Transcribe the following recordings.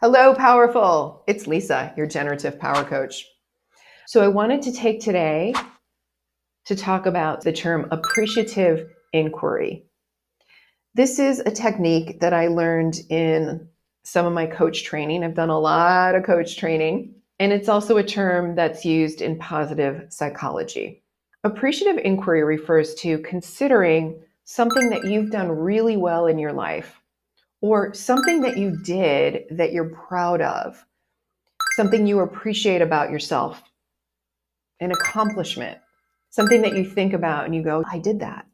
Hello, powerful. It's Lisa, your generative power coach. So I wanted to take today to talk about the term appreciative inquiry. This is a technique that I learned in some of my coach training. I've done a lot of coach training, and it's also a term that's used in positive psychology. Appreciative inquiry refers to considering something that you've done really well in your life, or something that you did that you're proud of, something you appreciate about yourself, an accomplishment, something that you think about and you go, I did that.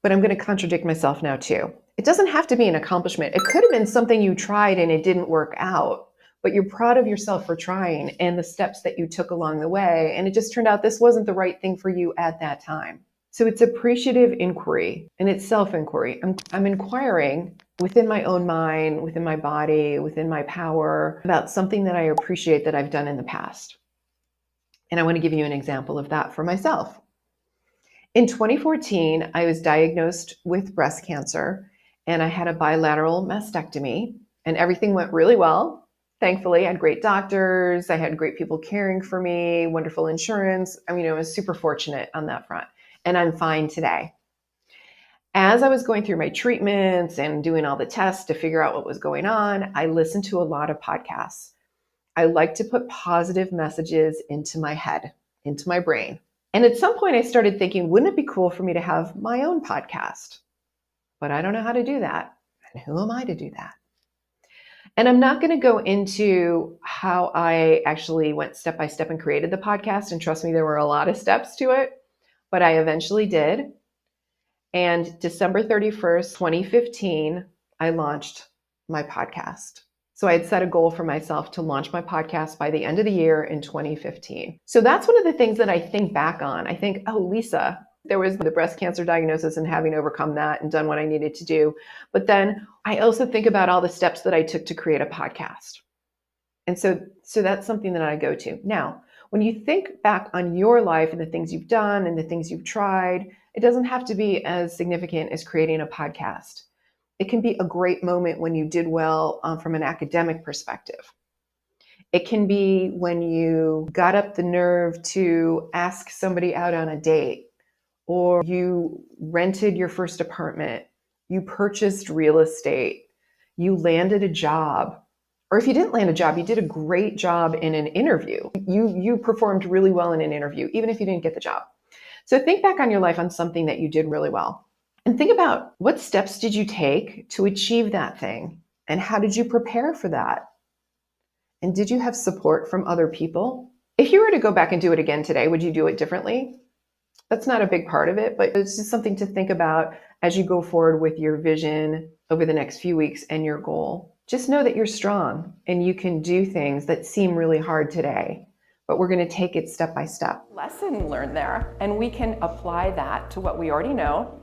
But I'm going to contradict myself now too. It doesn't have to be an accomplishment. It could have been something you tried and it didn't work out, but you're proud of yourself for trying and the steps that you took along the way. And it just turned out this wasn't the right thing for you at that time. So it's appreciative inquiry and it's self-inquiry. I'm inquiring within my own mind, within my body, within my power about something that I appreciate that I've done in the past. And I want to give you an example of that for myself. In 2014, I was diagnosed with breast cancer and I had a bilateral mastectomy and everything went really well. Thankfully, I had great doctors. I had great people caring for me, wonderful insurance. I was super fortunate on that front. And I'm fine today. As I was going through my treatments and doing all the tests to figure out what was going on, I listened to a lot of podcasts. I like to put positive messages into my head, into my brain. And at some point I started thinking, wouldn't it be cool for me to have my own podcast? But I don't know how to do that. And who am I to do that? And I'm not going to go into how I actually went step by step and created the podcast. And trust me, there were a lot of steps to it, but I eventually did. And December 31st, 2015, I launched my podcast. So I had set a goal for myself to launch my podcast by the end of the year in 2015. So that's one of the things that I think back on. I think, oh, Lisa, there was the breast cancer diagnosis and having overcome that and done what I needed to do. But then I also think about all the steps that I took to create a podcast. And so that's something that I go to. Now, when you think back on your life and the things you've done and the things you've tried, it doesn't have to be as significant as creating a podcast. It can be a great moment when you did well from an academic perspective. It can be when you got up the nerve to ask somebody out on a date, or you rented your first apartment, you purchased real estate, you landed a job. Or if you didn't land a job, you did a great job in an interview. You performed really well in an interview, even if you didn't get the job. So think back on your life on something that you did really well. And think about what steps did you take to achieve that thing? And how did you prepare for that? And did you have support from other people? If you were to go back and do it again today, would you do it differently? That's not a big part of it, but it's just something to think about as you go forward with your vision over the next few weeks and your goal. Just know that you're strong and you can do things that seem really hard today, but we're going to take it step by step. Lesson learned there, and we can apply that to what we already know